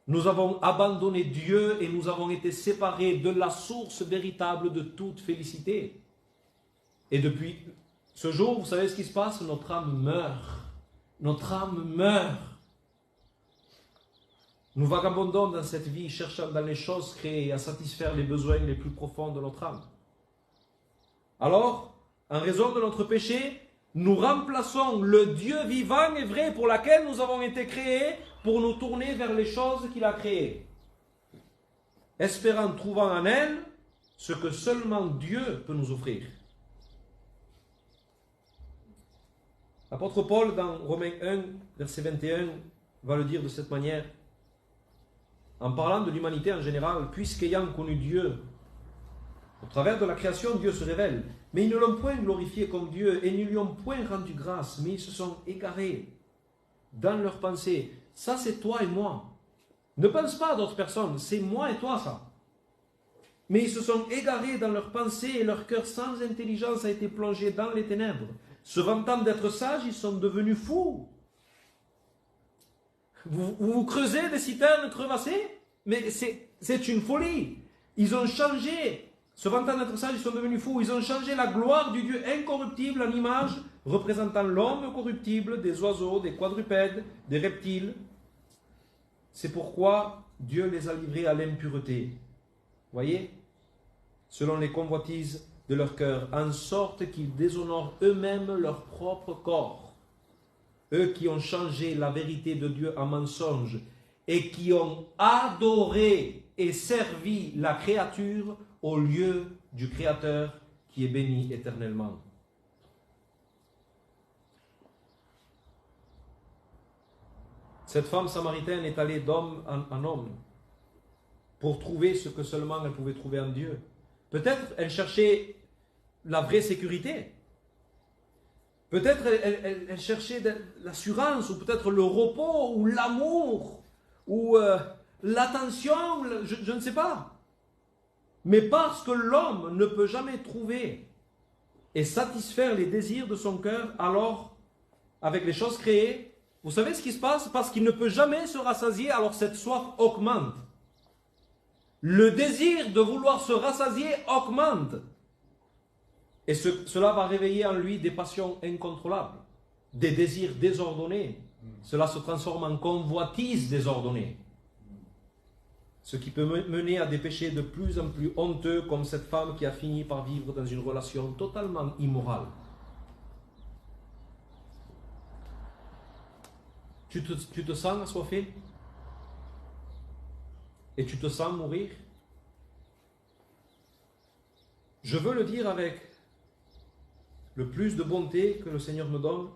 B: Nous avons abandonné Dieu et nous avons été séparés de la source véritable de toute félicité. Et depuis ce jour, vous savez ce qui se passe? Notre âme meurt. Notre âme meurt. Nous vagabondons dans cette vie, cherchant dans les choses créées à satisfaire les besoins les plus profonds de notre âme. Alors, en raison de notre péché, nous remplaçons le Dieu vivant et vrai pour lequel nous avons été créés pour nous tourner vers les choses qu'il a créées, espérant trouver en elles ce que seulement Dieu peut nous offrir. L'apôtre Paul, dans Romains 1, verset 21, va le dire de cette manière, en parlant de l'humanité en général, puisqu'ayant connu Dieu, au travers de la création, Dieu se révèle. Mais ils ne l'ont point glorifié comme Dieu et ne lui ont point rendu grâce, mais ils se sont égarés dans leurs pensées. Ça, c'est toi et moi. Ne pense pas à d'autres personnes, c'est moi et toi, ça. Mais ils se sont égarés dans leurs pensées et leur cœur sans intelligence a été plongé dans les ténèbres. Se vantant d'être sages, ils sont devenus fous. Vous creusez des citernes crevassées, mais c'est une folie. Ils ont changé. Se vantant d'être sages, ils sont devenus fous. Ils ont changé la gloire du Dieu incorruptible en image représentant l'homme corruptible, des oiseaux, des quadrupèdes, des reptiles. C'est pourquoi Dieu les a livrés à l'impureté. Voyez, selon les convoitises de leur cœur, en sorte qu'ils déshonorent eux-mêmes leur propre corps. Eux qui ont changé la vérité de Dieu en mensonge et qui ont adoré et servi la créature au lieu du Créateur qui est béni éternellement. Cette femme samaritaine est allée d'homme en homme pour trouver ce que seulement elle pouvait trouver en Dieu. Peut-être elle cherchait la vraie sécurité. Peut-être elle cherchait l'assurance, ou peut-être le repos, ou l'amour, ou l'attention, je ne sais pas. Mais parce que l'homme ne peut jamais trouver et satisfaire les désirs de son cœur, alors, avec les choses créées, vous savez ce qui se passe? Parce qu'il ne peut jamais se rassasier, alors cette soif augmente. Le désir de vouloir se rassasier augmente. Et cela va réveiller en lui des passions incontrôlables, des désirs désordonnés. Cela se transforme en convoitise désordonnée. Ce qui peut mener à des péchés de plus en plus honteux, comme cette femme qui a fini par vivre dans une relation totalement immorale. Tu te sens assoiffé? Et tu te sens mourir? Je veux le dire avec le plus de bonté que le Seigneur me donne.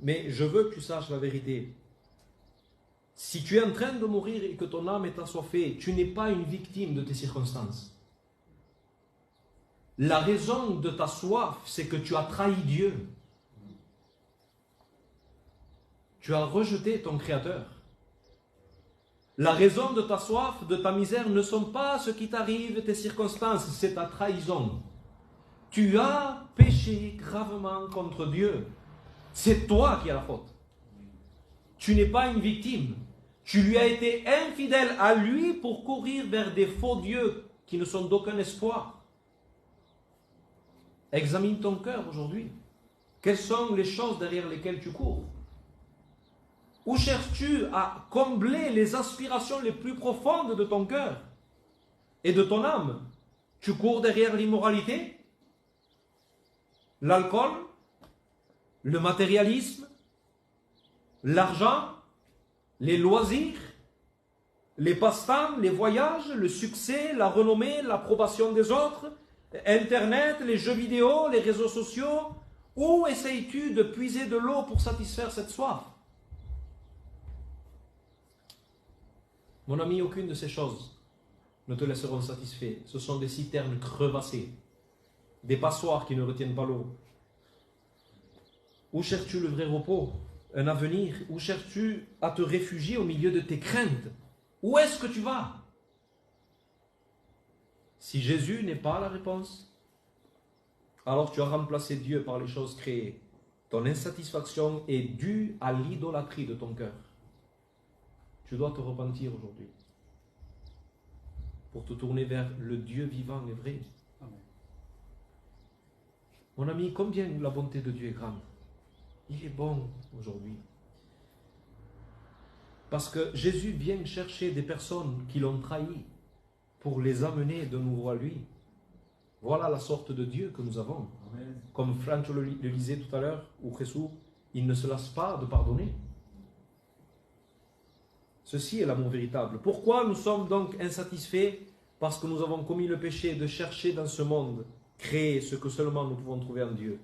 B: mais je veux que tu saches la vérité. Si tu es en train de mourir et que ton âme est assoiffée, tu n'es pas une victime de tes circonstances. La raison de ta soif, c'est que tu as trahi Dieu. Tu as rejeté ton Créateur. La raison de ta soif, de ta misère, ne sont pas ce qui t'arrive, tes circonstances, c'est ta trahison. Tu as péché gravement contre Dieu. C'est toi qui as la faute. Tu n'es pas une victime. Tu lui as été infidèle à lui pour courir vers des faux dieux qui ne sont d'aucun espoir. Examine ton cœur aujourd'hui. Quelles sont les choses derrière lesquelles tu cours? Où cherches-tu à combler les aspirations les plus profondes de ton cœur et de ton âme? Tu cours derrière l'immoralité, l'alcool, le matérialisme, l'argent, les loisirs, les passe-temps, les voyages, le succès, la renommée, l'approbation des autres, Internet, les jeux vidéo, les réseaux sociaux. Où essayes-tu de puiser de l'eau pour satisfaire cette soif? Mon ami, aucune de ces choses ne te laisseront satisfait. Ce sont des citernes crevassées, des passoires qui ne retiennent pas l'eau. Où cherches-tu le vrai repos, un avenir? Où cherches-tu à te réfugier au milieu de tes craintes? Où est-ce que tu vas? Si Jésus n'est pas la réponse, alors tu as remplacé Dieu par les choses créées. Ton insatisfaction est due à l'idolâtrie de ton cœur. Tu dois te repentir aujourd'hui pour te tourner vers le Dieu vivant et vrai. Amen. Mon ami, combien la bonté de Dieu est grande. Il est bon aujourd'hui. Parce que Jésus vient chercher des personnes qui l'ont trahi pour les amener de nouveau à lui. Voilà la sorte de Dieu que nous avons. Amen. Comme Franck le lisait tout à l'heure, ou Jésus, il ne se lasse pas de pardonner. Ceci est l'amour véritable. Pourquoi nous sommes donc insatisfaits? Parce que nous avons commis le péché de chercher dans ce monde créer ce que seulement nous pouvons trouver en Dieu.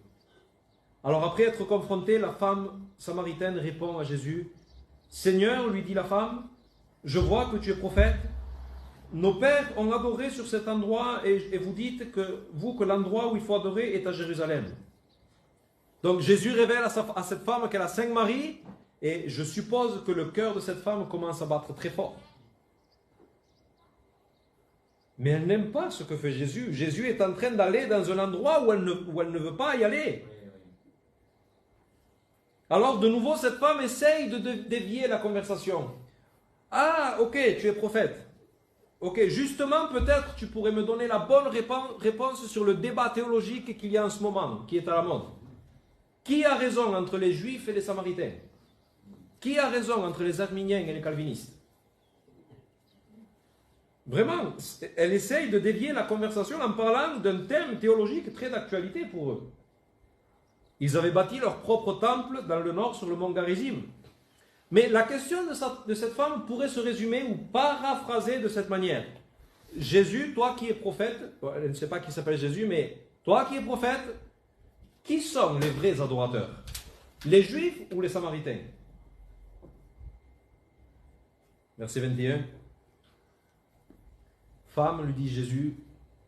B: Alors après être confrontée, la femme samaritaine répond à Jésus: Seigneur, lui dit la femme, je vois que tu es prophète. Nos pères ont adoré sur cet endroit et vous dites que l'endroit où il faut adorer est à Jérusalem. Donc Jésus révèle à cette femme qu'elle a 5 maris. Et je suppose que le cœur de cette femme commence à battre très fort. Mais elle n'aime pas ce que fait Jésus. Jésus est en train d'aller dans un endroit où elle ne veut pas y aller. Alors de nouveau, cette femme essaye de dévier la conversation. Ah, ok, tu es prophète. Ok, justement, peut-être tu pourrais me donner la bonne réponse sur le débat théologique qu'il y a en ce moment, qui est à la mode. Qui a raison entre les Juifs et les Samaritains? Qui a raison entre les arminiens et les calvinistes? Vraiment, elle essaye de dévier la conversation en parlant d'un thème théologique très d'actualité pour eux. Ils avaient bâti leur propre temple dans le nord sur le mont Garizim. Mais la question de cette femme pourrait se résumer ou paraphraser de cette manière. Jésus, toi qui es prophète, elle ne sait pas qui s'appelle Jésus, mais toi qui es prophète, qui sont les vrais adorateurs? Les Juifs ou les Samaritains? Verset 21. Femme, lui dit Jésus,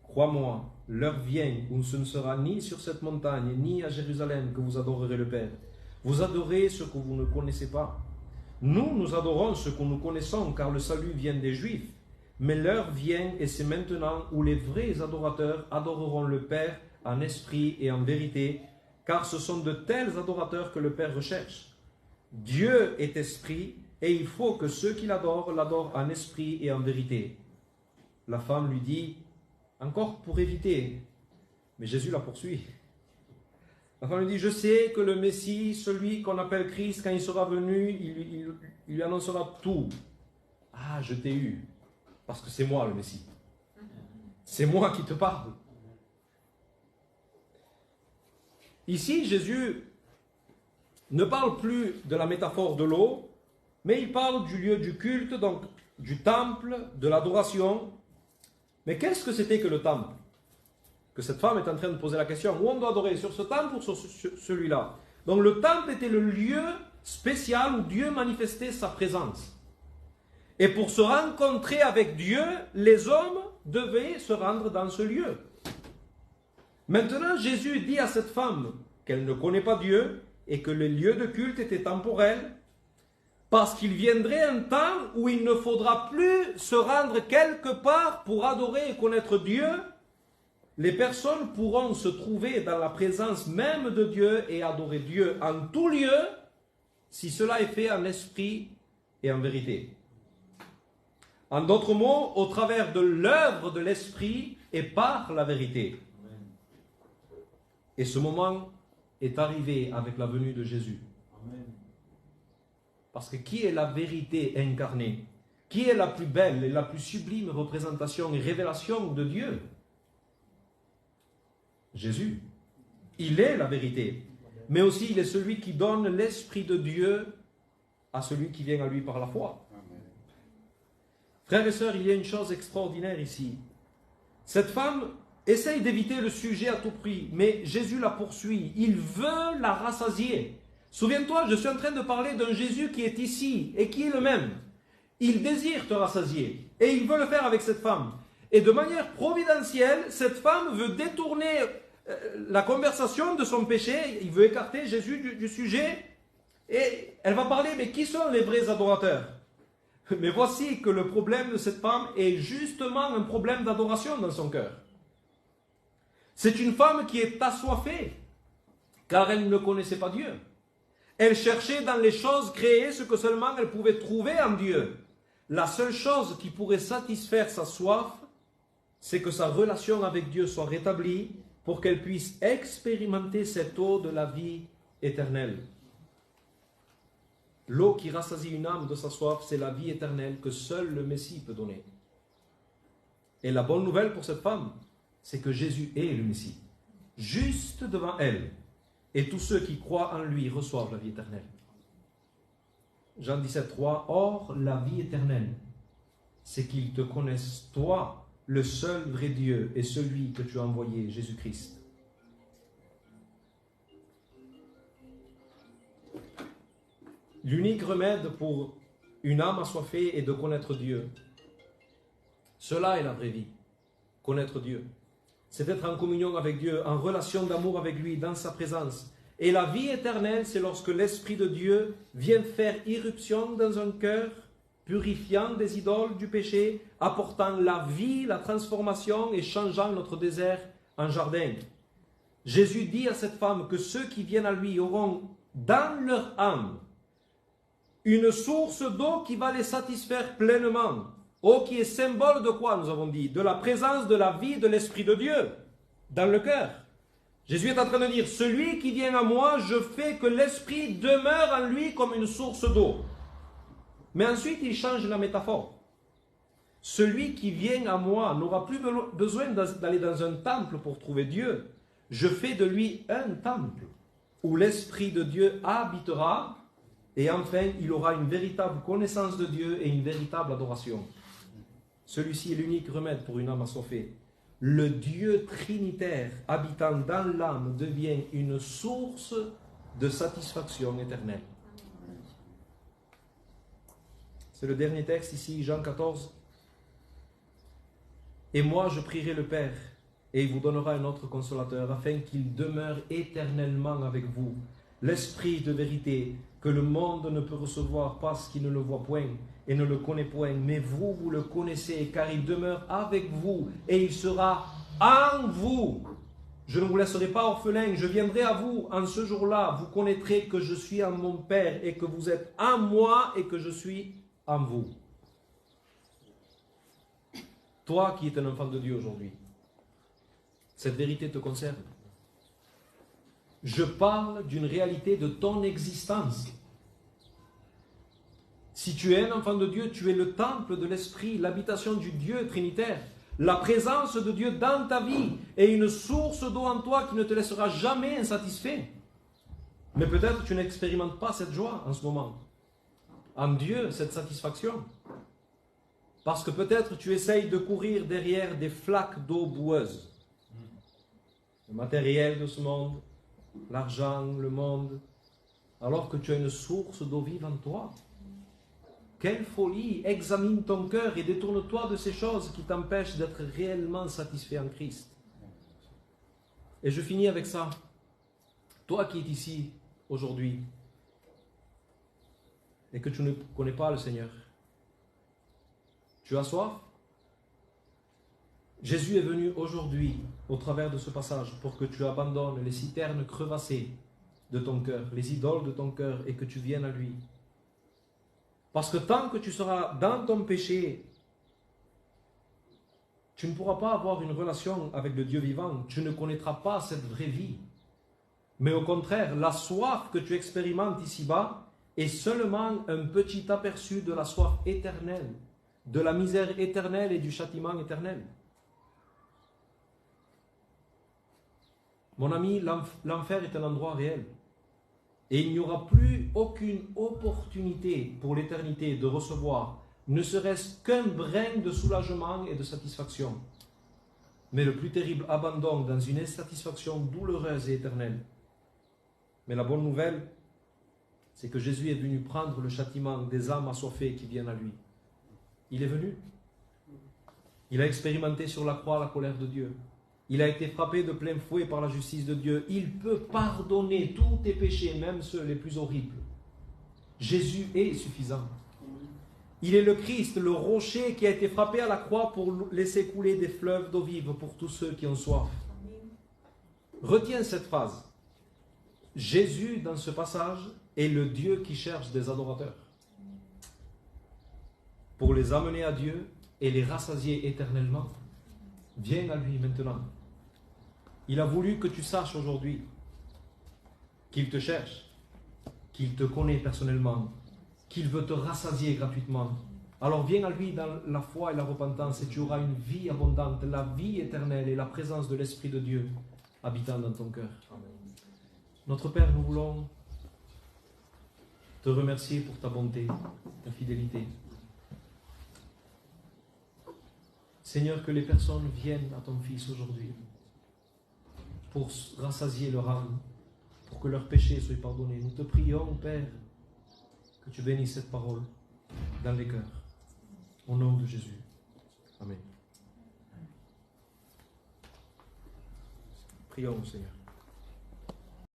B: crois-moi, l'heure vient où ce ne sera ni sur cette montagne, ni à Jérusalem que vous adorerez le Père. Vous adorez ce que vous ne connaissez pas. Nous adorons ce que nous connaissons, car le salut vient des Juifs. Mais l'heure vient, et c'est maintenant, où les vrais adorateurs adoreront le Père en esprit et en vérité, car ce sont de tels adorateurs que le Père recherche. Dieu est esprit, et il faut que ceux qui l'adorent en esprit et en vérité. La femme lui dit, encore pour éviter, mais Jésus la poursuit. La femme lui dit, je sais que le Messie, celui qu'on appelle Christ, quand il sera venu, il lui annoncera tout. Ah, je t'ai eu, parce que c'est moi le Messie. C'est moi qui te parle. Ici, Jésus ne parle plus de la métaphore de l'eau, mais il parle du lieu du culte, donc du temple, de l'adoration. Mais qu'est-ce que c'était que le temple? Que cette femme est en train de poser la question. Où on doit adorer? Sur ce temple ou sur celui-là? Donc le temple était le lieu spécial où Dieu manifestait sa présence. Et pour se rencontrer avec Dieu, les hommes devaient se rendre dans ce lieu. Maintenant, Jésus dit à cette femme qu'elle ne connaît pas Dieu et que le lieu de culte était temporel, parce qu'il viendrait un temps où il ne faudra plus se rendre quelque part pour adorer et connaître Dieu. Les personnes pourront se trouver dans la présence même de Dieu et adorer Dieu en tout lieu, si cela est fait en esprit et en vérité. En d'autres mots, au travers de l'œuvre de l'esprit et par la vérité. Et ce moment est arrivé avec la venue de Jésus. Parce que qui est la vérité incarnée? Qui est la plus belle et la plus sublime représentation et révélation de Dieu? Jésus. Il est la vérité. Mais aussi il est celui qui donne l'Esprit de Dieu à celui qui vient à lui par la foi. Frères et sœurs, il y a une chose extraordinaire ici. Cette femme essaye d'éviter le sujet à tout prix, mais Jésus la poursuit. Il veut la rassasier. Souviens-toi, je suis en train de parler d'un Jésus qui est ici et qui est le même. Il désire te rassasier et il veut le faire avec cette femme. Et de manière providentielle, cette femme veut détourner la conversation de son péché. Il veut écarter Jésus du sujet et elle va parler, mais qui sont les vrais adorateurs? Mais voici que le problème de cette femme est justement un problème d'adoration dans son cœur. C'est une femme qui est assoiffée, car elle ne connaissait pas Dieu. Elle cherchait dans les choses créées ce que seulement elle pouvait trouver en Dieu. La seule chose qui pourrait satisfaire sa soif, c'est que sa relation avec Dieu soit rétablie pour qu'elle puisse expérimenter cette eau de la vie éternelle. L'eau qui rassasie une âme de sa soif, c'est la vie éternelle que seul le Messie peut donner. Et la bonne nouvelle pour cette femme, c'est que Jésus est le Messie, juste devant elle. Et tous ceux qui croient en lui reçoivent la vie éternelle. Jean 17,3, or la vie éternelle, c'est qu'ils te connaissent, toi, le seul vrai Dieu, et celui que tu as envoyé, Jésus-Christ. L'unique remède pour une âme assoiffée est de connaître Dieu. Cela est la vraie vie, connaître Dieu. C'est être en communion avec Dieu, en relation d'amour avec lui, dans sa présence. Et la vie éternelle, c'est lorsque l'Esprit de Dieu vient faire irruption dans un cœur, purifiant des idoles du péché, apportant la vie, la transformation et changeant notre désert en jardin. Jésus dit à cette femme que ceux qui viennent à lui auront dans leur âme une source d'eau qui va les satisfaire pleinement. Eau qui est symbole de quoi, nous avons dit? De la présence de la vie de l'Esprit de Dieu dans le cœur. Jésus est en train de dire, celui qui vient à moi, je fais que l'Esprit demeure en lui comme une source d'eau. Mais ensuite, il change la métaphore. Celui qui vient à moi n'aura plus besoin d'aller dans un temple pour trouver Dieu. Je fais de lui un temple où l'Esprit de Dieu habitera. Et enfin, il aura une véritable connaissance de Dieu et une véritable adoration. Celui-ci est l'unique remède pour une âme assoiffée. Le Dieu trinitaire habitant dans l'âme devient une source de satisfaction éternelle. C'est le dernier texte ici, Jean 14. Et moi, je prierai le Père, et il vous donnera un autre consolateur, afin qu'il demeure éternellement avec vous. L'Esprit de vérité, que le monde ne peut recevoir parce qu'il ne le voit point et ne le connaît point, mais vous, vous le connaissez, car il demeure avec vous et il sera en vous. Je ne vous laisserai pas orphelin, je viendrai à vous en ce jour-là. Vous connaîtrez que je suis en mon Père et que vous êtes en moi et que je suis en vous. Toi qui es un enfant de Dieu aujourd'hui, cette vérité te concerne. Je parle d'une réalité de ton existence. Si tu es un enfant de Dieu, tu es le temple de l'Esprit, l'habitation du Dieu trinitaire, la présence de Dieu dans ta vie et une source d'eau en toi qui ne te laissera jamais insatisfait. Mais peut-être tu n'expérimentes pas cette joie en ce moment. En Dieu, cette satisfaction. Parce que peut-être tu essayes de courir derrière des flaques d'eau boueuse. Le matériel de ce monde, l'argent, le monde, alors que tu as une source d'eau vive en toi. Quelle folie! Examine ton cœur et détourne-toi de ces choses qui t'empêchent d'être réellement satisfait en Christ. Et je finis avec ça. Toi qui es ici aujourd'hui et que tu ne connais pas le Seigneur, tu as soif? Jésus est venu aujourd'hui au travers de ce passage pour que tu abandonnes les citernes crevassées de ton cœur, les idoles de ton cœur, et que tu viennes à lui. Parce que tant que tu seras dans ton péché, tu ne pourras pas avoir une relation avec le Dieu vivant, tu ne connaîtras pas cette vraie vie. Mais au contraire, la soif que tu expérimentes ici-bas est seulement un petit aperçu de la soif éternelle, de la misère éternelle et du châtiment éternel. Mon ami, l'enfer est un endroit réel. Et il n'y aura plus aucune opportunité pour l'éternité de recevoir, ne serait-ce qu'un brin de soulagement et de satisfaction. Mais le plus terrible abandon dans une insatisfaction douloureuse et éternelle. Mais la bonne nouvelle, c'est que Jésus est venu prendre le châtiment des âmes assoiffées qui viennent à lui. Il est venu. Il a expérimenté sur la croix la colère de Dieu. Il a été frappé de plein fouet par la justice de Dieu. Il peut pardonner tous tes péchés, même ceux les plus horribles. Jésus est suffisant. Il est le Christ, le rocher qui a été frappé à la croix pour laisser couler des fleuves d'eau vive pour tous ceux qui ont soif. Retiens cette phrase. Jésus, dans ce passage, est le Dieu qui cherche des adorateurs pour les amener à Dieu et les rassasier éternellement. Viens à lui maintenant. Il a voulu que tu saches aujourd'hui qu'il te cherche, qu'il te connaît personnellement, qu'il veut te rassasier gratuitement. Alors viens à lui dans la foi et la repentance et tu auras une vie abondante, la vie éternelle et la présence de l'Esprit de Dieu habitant dans ton cœur. Notre Père, nous voulons te remercier pour ta bonté, ta fidélité. Seigneur, que les personnes viennent à ton Fils aujourd'hui pour rassasier leur âme, pour que leurs péchés soient pardonnés. Nous te prions, Père, que tu bénisses cette parole dans les cœurs. Au nom de Jésus. Amen. Prions, Seigneur.